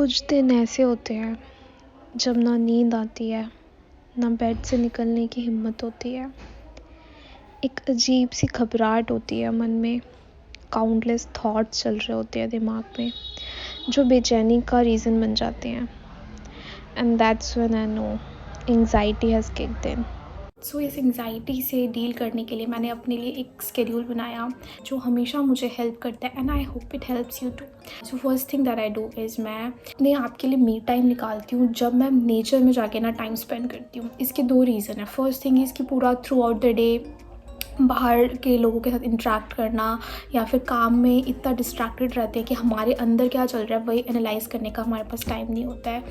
कुछ दिन ऐसे होते हैं जब ना नींद आती है, ना बेड से निकलने की हिम्मत होती है। एक अजीब सी घबराहट होती है मन में, काउंटलेस थॉट्स चल रहे होते हैं दिमाग में जो बेचैनी का रीज़न बन जाते हैं। And that's when I know anxiety has kicked in. So इस एंग्जाइटी से डील करने के लिए मैंने अपने लिए एक स्केड्यूल बनाया जो हमेशा मुझे हेल्प करता है, and I hope it helps you too. So first thing that I do is मैं अपने आप के लिए मी टाइम निकालती हूँ जब मैं नेचर में जाके ना टाइम स्पेंड करती हूँ। इसके दो रीज़न है। फर्स्ट थिंग इज़ कि पूरा थ्रू आउट द डे बाहर के लोगों के साथ इंटरेक्ट करना या फिर काम में इतना डिस्ट्रैक्टेड रहते हैं कि हमारे अंदर क्या चल रहा है वही एनालाइज करने का हमारे पास टाइम नहीं होता है।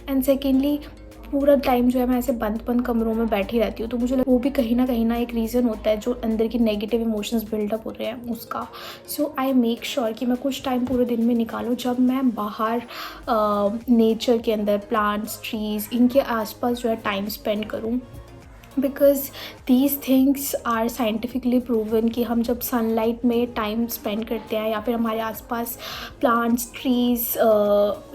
एंड सेकेंडली, पूरा टाइम जो है मैं ऐसे बंद बंद कमरों में बैठी रहती हूँ, तो मुझे वो भी कहीं ना एक रीज़न होता है जो अंदर की नेगेटिव इमोशंस बिल्डअप हो रहे हैं उसका। सो आई मेक श्योर कि मैं कुछ टाइम पूरे दिन में निकालूँ जब मैं बाहर नेचर के अंदर प्लांट्स, ट्रीज़, इनके आसपास जो है टाइम स्पेंड करूँ। Because these things are scientifically proven कि हम जब सनलाइट में टाइम स्पेंड करते हैं या फिर हमारे आसपास प्लांट्स, ट्रीज़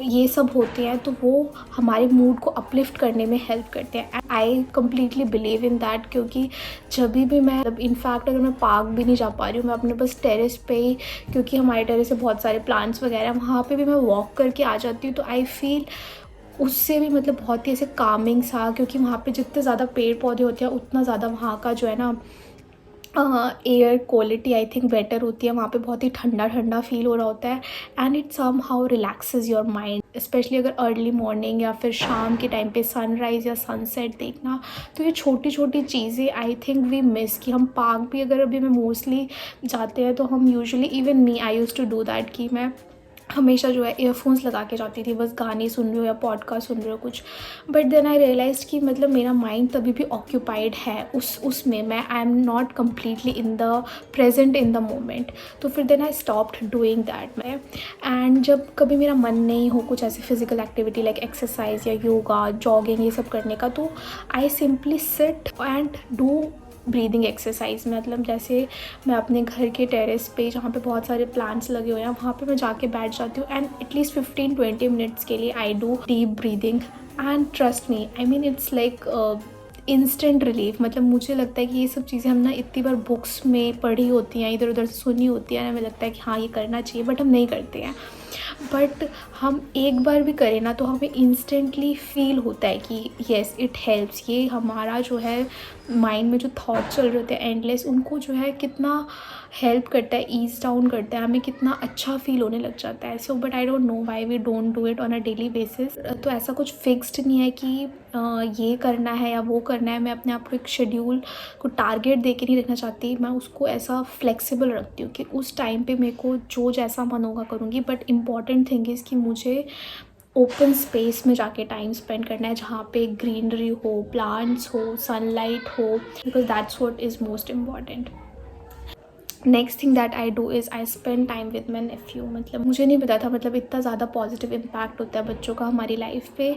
ये सब होते हैं तो वो हमारे मूड को अपलिफ्ट करने में हेल्प करते हैं। I completely believe in that, क्योंकि जब भी मैं इनफैक्ट अगर मैं पार्क भी नहीं जा पा रही हूँ, मैं अपने बस टेरेस पे ही, क्योंकि हमारे टेरेस से बहुत सारे प्लांट्स वगैरह, वहाँ पे भी मैं वॉक करके आ जाती हूँ, तो आई फील उससे भी बहुत ही ऐसे कामिंग सा, क्योंकि वहाँ पे जितने ज़्यादा पेड़ पौधे होते हैं उतना ज़्यादा वहाँ का जो है ना air quality I think better होती है। वहाँ पे बहुत ही ठंडा ठंडा फील हो रहा होता है, and it somehow relaxes your mind, specially अगर अर्ली मॉर्निंग या फिर शाम के टाइम पे सनराइज़ या सनसेट देखना। तो ये छोटी छोटी चीज़ें आई थिंक वी मिस, कि हम पार्क भी अगर अभी मैं मोस्टली जाते हैं तो हम usually, even me, I use to do that, कि मैं हमेशा जो है ईयरफोन्स लगा के जाती थी, बस गाने सुन रही हो या पॉडकास्ट सुन रही हो कुछ। बट देन आई रियलाइज कि मेरा माइंड तभी भी ऑक्यूपाइड है उसमें, मैं I am not completely in the present in the moment. तो फिर then I stopped doing that मैं। एंड जब कभी मेरा मन नहीं हो कुछ ऐसे फिजिकल एक्टिविटी लाइक एक्सरसाइज या योगा, जॉगिंग, ये सब करने का, तो I simply sit and do breathing exercise. जैसे मैं अपने घर के टेरेस पे जहाँ पे बहुत सारे प्लांट्स लगे हुए हैं वहाँ पे मैं जाके बैठ जाती हूँ, एंड एटलीस्ट 15-20 मिनट्स के लिए I do deep breathing. And trust me, I mean it's like instant relief. मुझे लगता है कि ये सब चीज़ें हम ना इतनी बार बुक्स में पढ़ी होती हैं, इधर उधर से सुनी होती है, हमें लगता है कि हाँ ये करना चाहिए, बट हम नहीं करते हैं। बट हम एक बार भी करें ना तो हमें इंस्टेंटली फील होता है कि येस इट हेल्प्स। ये हमारा जो है माइंड में जो थॉट चल रहे होते हैं एंडलेस, उनको जो है कितना हेल्प करता है, ईज डाउन करता है, हमें कितना अच्छा फील होने लग जाता है। So but I don't know why we don't do it on a daily basis. तो ऐसा कुछ फिक्स्ड नहीं है कि ये करना है या वो करना है। मैं अपने आप को एक शेड्यूल को टारगेट दे के नहीं रखना चाहती, मैं उसको ऐसा फ्लेक्सिबल रखती हूँ कि उस टाइम पे मेरे को जो जैसा मन होगा करूँगी। बट इम्पॉर्टेंट थिंग इज़ कि मुझे ओपन स्पेस में जाके टाइम स्पेंड करना है जहाँ पे ग्रीनरी हो, प्लांट्स हो, सनलाइट हो, because that's what is most important. Next thing that I do is I spend time with my nephew. मुझे नहीं पता था इतना ज़्यादा पॉजिटिव इम्पैक्ट होता है बच्चों का हमारी लाइफ पे।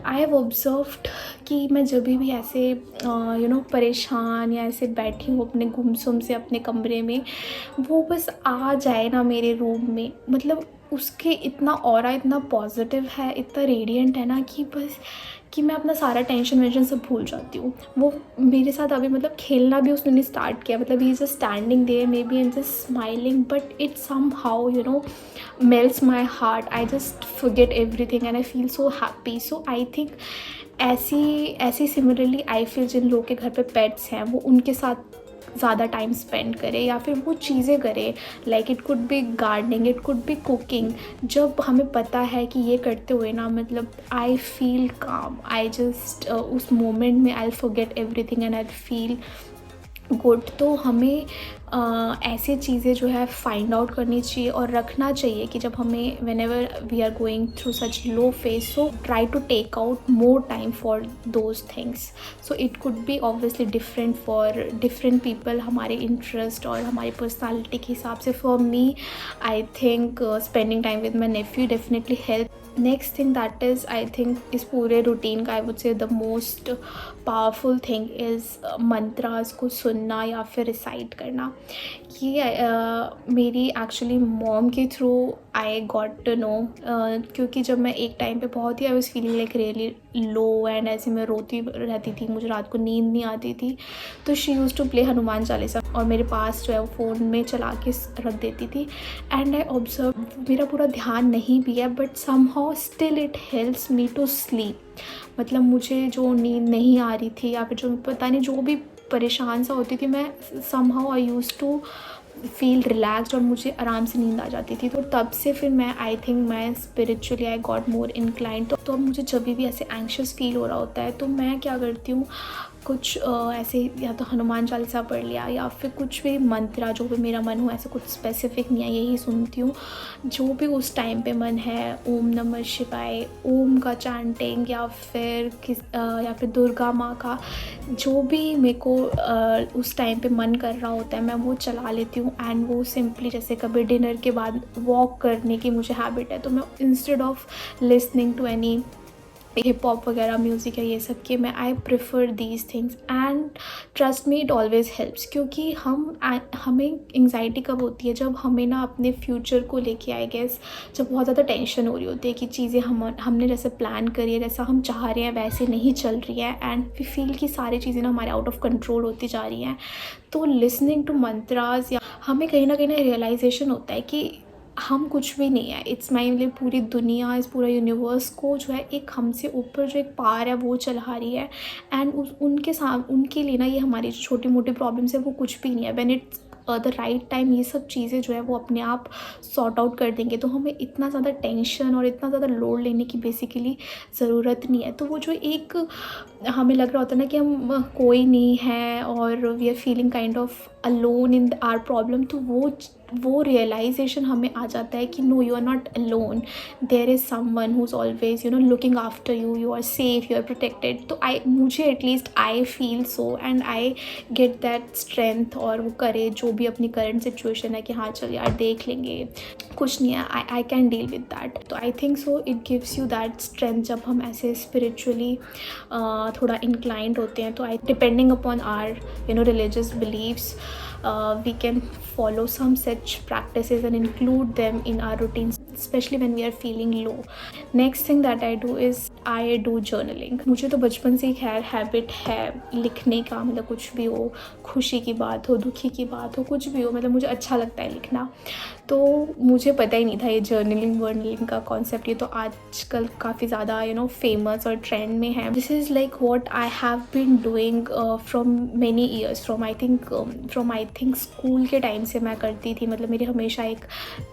आई हैव ऑब्जर्व्ड कि मैं जब भी ऐसे परेशान या ऐसे बैठी हूँ अपने गुमसुम से अपने कमरे में, वो बस आ जाए ना मेरे रूम में, उसके इतना ऑरा इतना पॉजिटिव है, इतना रेडिएंट है ना, कि मैं अपना सारा टेंशन वेंशन सब भूल जाती हूँ। वो मेरे साथ अभी खेलना भी उसने नहीं स्टार्ट किया, he is just standing there maybe and just smiling, but it somehow melts my heart. I just forget everything and I feel so happy. So I think ऐसी सिमिलरली आई फील जिन लोगों के घर पे pets हैं वो उनके साथ ज़्यादा टाइम स्पेंड करे या फिर वो चीज़ें करे, like it could B gardening, it could B cooking. जब हमें पता है कि ये करते हुए ना आई फील काम, आई जस्ट उस मोमेंट में I forget everything and I feel good. तो हमें ऐसी चीज़ें जो है फाइंड आउट करनी चाहिए और रखना चाहिए कि जब हमें whenever we are going through such low phase, so try to take out more time for those things. So it could be obviously different for different people, हमारे इंटरेस्ट और हमारी पर्सनैलिटी के हिसाब से। For me I think spending time with my nephew definitely help. Next thing that is I think इस पूरे routine का I would say the most powerful thing is mantras को सुनना या फिर रिसाइट करना। ये मेरी एक्चुअली मॉम के through I got to know, क्योंकि जब मैं एक टाइम पे बहुत ही I was feeling like really low and ऐसे मैं रोती रहती थी, मुझे रात को नींद नहीं आती थी, तो she use to play Hanuman Chalisa और मेरे पास जो है वो फ़ोन में चला के रख देती थी। एंड आई ऑब्जर्व, मेरा पूरा ध्यान नहीं भी है but somehow still it helps me to sleep. मतलब मुझे जो नींद नहीं आ रही थी या फिर जो पता नहीं जो भी परेशान सा होती थी, मैं somehow I use to feel relaxed और मुझे आराम से नींद आ जाती थी। तो तब से फिर मैं आई थिंक मैं spiritually I got more inclined. तो अब मुझे जब भी ऐसे एंक्शस फील हो रहा होता है तो मैं क्या करती हूँ, कुछ ऐसे या तो हनुमान चालीसा पढ़ लिया या फिर कुछ भी मंत्रा जो भी मेरा मन हो, ऐसे कुछ स्पेसिफिक नहीं है, यही सुनती हूँ जो भी उस टाइम पे मन है। ओम नमः शिवाय, ओम का चैंटिंग या फिर दुर्गा माँ का, जो भी मेरे को उस टाइम पे मन कर रहा होता है मैं वो चला लेती हूँ। एंड वो सिंपली जैसे कभी डिनर के बाद वॉक करने की मुझे हैबिट है, तो मैं instead of listening to any hip hop वगैरह म्यूज़िक है ये सब के, मैं I prefer these things and trust me it always helps. क्योंकि हमें एंग्जाइटी कब होती है, जब हमें ना अपने फ्यूचर को लेके आई गेस जब बहुत ज़्यादा टेंशन हो रही होती है कि चीज़ें हमने जैसे प्लान करी है, जैसा हम चाह रहे हैं वैसे नहीं चल रही है एंड वी फील कि सारी चीज़ें ना हमारे आउट ऑफ कंट्रोल होती जा रही हैं। तो लिसनिंग टू मंत्रास या हमें कहीं ना रियलाइजेशन होता है कि हम कुछ भी नहीं है, इट्स माई मतलब पूरी दुनिया, इस पूरा यूनिवर्स को जो है एक हमसे ऊपर जो एक पावर है वो चला रही है। एंड उनके लिए ना ये हमारी जो छोटी मोटी प्रॉब्लम्स है वो कुछ भी नहीं है। When it's the right time ये सब चीज़ें जो है वो अपने आप सॉर्ट आउट कर देंगे, तो हमें इतना ज़्यादा टेंशन और इतना ज़्यादा लोड लेने की बेसिकली ज़रूरत नहीं है। तो वो जो एक हमें लग रहा होता है ना कि हम कोई नहीं है और we are feeling kind of alone in our problem, तो वो रियलाइजेशन हमें आ जाता है कि no, you are not alone, there is someone who is always looking after you, you are safe, you are protected. तो मुझे at least I feel so and I get that strength और वो करेज जो भी अपनी करंट सिचुएशन है कि हाँ चल यार देख लेंगे, कुछ नहीं है, I can deal with that. तो I think so it gives you that strength जब हम ऐसे स्पिरिचुअली थोड़ा इंक्लाइंड होते हैं। तो I depending upon our religious beliefs we can follow some such practices and include them in our routines, especially when we are feeling low. Next thing that I do is I do journaling. मुझे तो बचपन से ही खैर habit है लिखने का, मतलब कुछ भी हो, खुशी की बात हो, दुखी की बात हो, कुछ भी हो, मतलब मुझे अच्छा लगता है लिखना। तो मुझे पता ही नहीं था ये जर्नलिंग का कॉन्सेप्ट, ये तो आजकल काफ़ी ज़्यादा फेमस और ट्रेंड में है। This is like what I have been doing from many years, from I think school के टाइम से मैं करती थी। मतलब मेरी हमेशा एक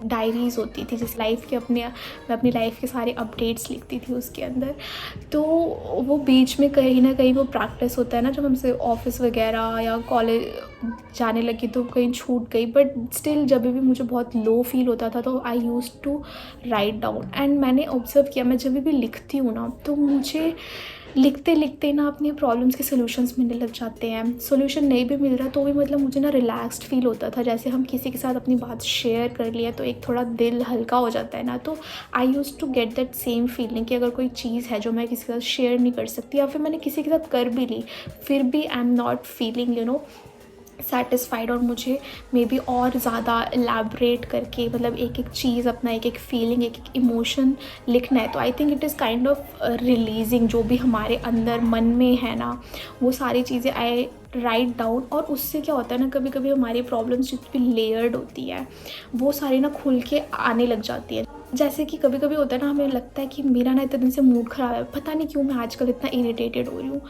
डायरीज़ होती थी जिस लाइफ के मैं अपनी लाइफ के सारे अपडेट्स लिखती थी उसके अंदर। तो वो बीच में कहीं ना कहीं वो प्रैक्टिस होता है ना, जब हमसे ऑफिस वगैरह या कॉलेज जाने लगी तो कहीं छूट गई, बट स्टिल जब भी मुझे बहुत लो फील होता था तो I use to write down. And मैंने ऑब्जर्व किया, मैं जब भी लिखती हूँ ना तो मुझे लिखते लिखते ना अपने प्रॉब्लम्स के सोल्यूशंस मिलने लग जाते हैं। सोल्यूशन नहीं भी मिल रहा तो भी मतलब मुझे ना रिलैक्स्ड फील होता था, जैसे हम किसी के साथ अपनी बात शेयर कर लिया तो एक थोड़ा दिल हल्का हो जाता है ना। तो I use to get that same feeling कि अगर कोई चीज़ है जो मैं किसी के साथ शेयर नहीं कर सकती या फिर मैंने किसी के साथ कर भी ली फिर भी आई एम नॉट फीलिंग सेटिस्फाइड, और मुझे मे बी और ज़्यादा एलैबोरेट करके मतलब एक एक चीज़ अपना एक एक फीलिंग एक एक इमोशन लिखना है। तो I think it is kind of releasing जो भी हमारे अंदर मन में है ना, वो सारी चीज़ें आई राइट डाउन। और उससे क्या होता है ना, कभी कभी हमारी प्रॉब्लम्स जितनी लेयर्ड होती है वो सारी ना खुल के आने लग जाती है। जैसे कि कभी कभी होता है ना, हमें लगता है कि मेरा ना इतने दिन से मूड ख़राब है, पता नहीं क्यों मैं आजकल इतना इरिटेटेड हो रही हूँ।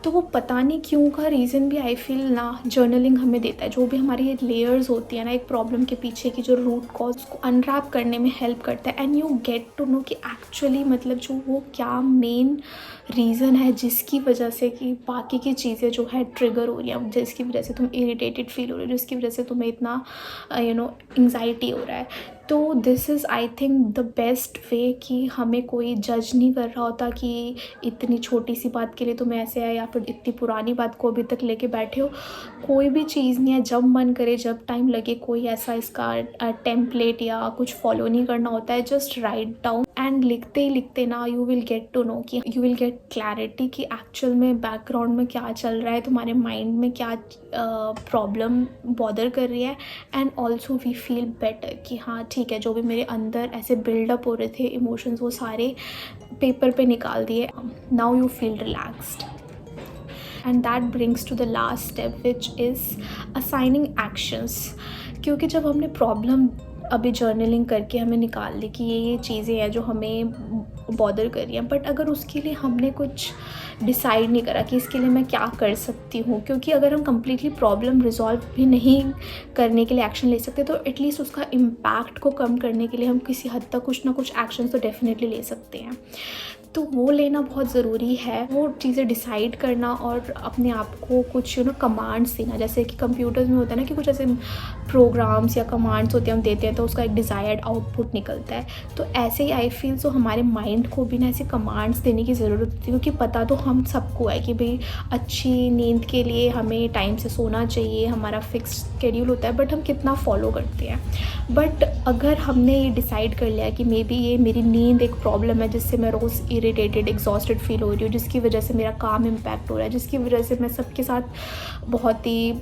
तो वो पता नहीं क्यों का रीज़न भी आई फील ना जर्नलिंग हमें देता है। जो भी हमारी ये लेयर्स होती है ना एक प्रॉब्लम के पीछे की, जो रूट कॉज को अनरैप करने में हेल्प करता है। And you get to know कि एक्चुअली मतलब जो वो क्या मेन रीज़न है जिसकी वजह से कि बाकी की चीज़ें जो है ट्रिगर हो रही हैं, जिसकी वजह से तुम इरिटेटेड फील हो रही हो, जिसकी वजह से तुम्हें इतना एंग्जाइटी हो रहा है। तो this is I think the best way कि हमें कोई जज नहीं कर रहा होता कि इतनी छोटी सी बात के लिए तुम्हें ऐसे है या फिर इतनी पुरानी बात को अभी तक लेके बैठे हो। कोई भी चीज़ नहीं है, जब मन करे जब टाइम लगे, कोई ऐसा इसका टेम्पलेट या कुछ फॉलो नहीं करना होता है। जस्ट राइट डाउन एंड लिखते ही लिखते ना you will get to know कि यू विल गेट क्लैरिटी कि एक्चुअल में बैकग्राउंड में क्या चल रहा है, तुम्हारे माइंड में क्या प्रॉब्लम बॉदर कर रही है। And also we feel better कि हाँ ठीक है, जो भी मेरे अंदर ऐसे बिल्डअप हो रहे थे इमोशंस वो सारे पेपर पे निकाल दिए। Now you feel relaxed. And that brings to the last step which is assigning actions. क्योंकि जब हमने प्रॉब्लम अभी जर्नलिंग करके हमें निकाल ली कि ये चीज़ें हैं जो हमें बॉदर कर रही हैं, बट अगर उसके लिए हमने कुछ डिसाइड नहीं करा कि इसके लिए मैं क्या कर सकती हूँ, क्योंकि अगर हम कम्प्लीटली प्रॉब्लम रिजॉल्व भी नहीं करने के लिए एक्शन ले सकते तो एटलीस्ट उसका इम्पैक्ट को कम करने के लिए हम किसी हद तक कुछ ना कुछ एक्शन तो डेफिनेटली ले सकते हैं। तो वो लेना बहुत ज़रूरी है, वो चीज़ें डिसाइड करना और अपने आप को कुछ कमांड्स देना। जैसे कि कंप्यूटर्स में होता है ना कि कुछ ऐसे प्रोग्राम्स या कमांड्स होते हैं, हम देते हैं तो उसका एक डिज़ायर्ड आउटपुट निकलता है। तो ऐसे ही आई फील सो हमारे माइंड को भी ना ऐसे कमांड्स देने की ज़रूरत होती है, क्योंकि पता तो हम सबको है कि भाई अच्छी नींद के लिए हमें टाइम से सोना चाहिए, हमारा फिक्स शेड्यूल होता है, बट हम कितना फॉलो करते हैं। बट अगर हमने ये डिसाइड कर लिया कि मे बी ये मेरी नींद एक प्रॉब्लम है जिससे मैं रोज़ इरिटेटेड एग्जॉस्टेड फील हो रही हूँ, जिसकी वजह से मेरा काम इम्पैक्ट हो रहा है, जिसकी वजह से मैं सबके साथ बहुत ही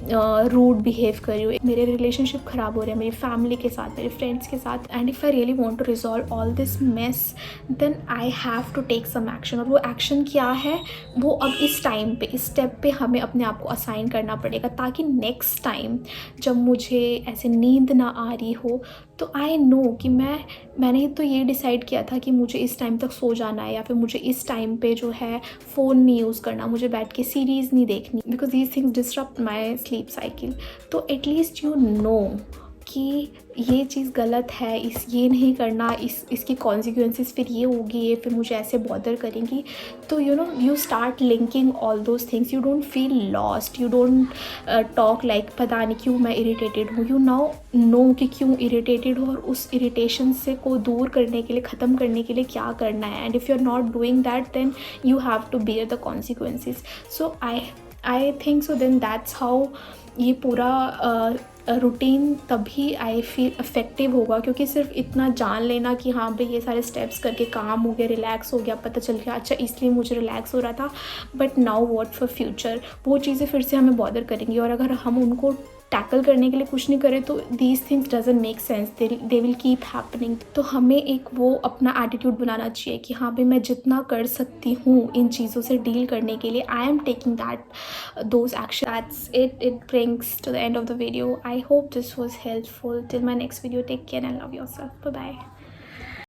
रूड बिहेव कर रही हूँ, मेरे रिलेशनशिप ख़राब हो रहे हैं मेरी फैमिली के साथ, मेरे फ्रेंड्स के साथ, and if I really want to resolve all this mess then I have to take some action. और वो एक्शन क्या है, वो अब इस टाइम पे इस स्टेप पे हमें अपने आप को असाइन करना पड़ेगा, ताकि नेक्स्ट टाइम जब मुझे ऐसे नींद ना आ रही हो तो आई नो कि मैंने तो ये डिसाइड किया था कि मुझे इस टाइम तक सो जाना है, या फिर मुझे इस टाइम पे जो है फ़ोन नहीं यूज़ करना, मुझे बैठ के सीरीज़ नहीं देखनी, because these things disturb my sleep cycle. तो एटलीस्ट यू नो कि ये चीज़ गलत है, ये नहीं करना, इसकी कॉन्सिक्वेंसेस फिर ये होगी, ये फिर मुझे ऐसे बॉदर करेंगी। तो you start linking all those things, you don't feel lost, you don't talk like पता नहीं क्यों मैं इरिटेटेड हूँ। यू नाउ नो कि क्यों इरिटेटेड हो और उस इरिटेशन से को दूर करने के लिए, ख़त्म करने के लिए क्या करना है। And if you are not doing that then you have to bear the consequences. So I think so then that's how ये पूरा रूटीन तभी आई फील इफ़ेक्टिव होगा, क्योंकि सिर्फ इतना जान लेना कि हाँ भाई ये सारे स्टेप्स करके काम हो गया, रिलैक्स हो गया, पता चल गया अच्छा इसलिए मुझे रिलैक्स हो रहा था, but now what for future, वो चीज़ें फिर से हमें बॉदर करेंगी। और अगर हम उनको टैकल करने के लिए कुछ नहीं करें तो these things doesn't make sense, they will keep happening. तो हमें एक वो अपना एटीट्यूड बनाना चाहिए कि हाँ भाई मैं जितना कर सकती हूँ इन चीज़ों से डील करने के लिए, I am taking those actions. That's it brings to the end of the video. I hope this was helpful. Till my next video, take care and love yourself. Bye bye.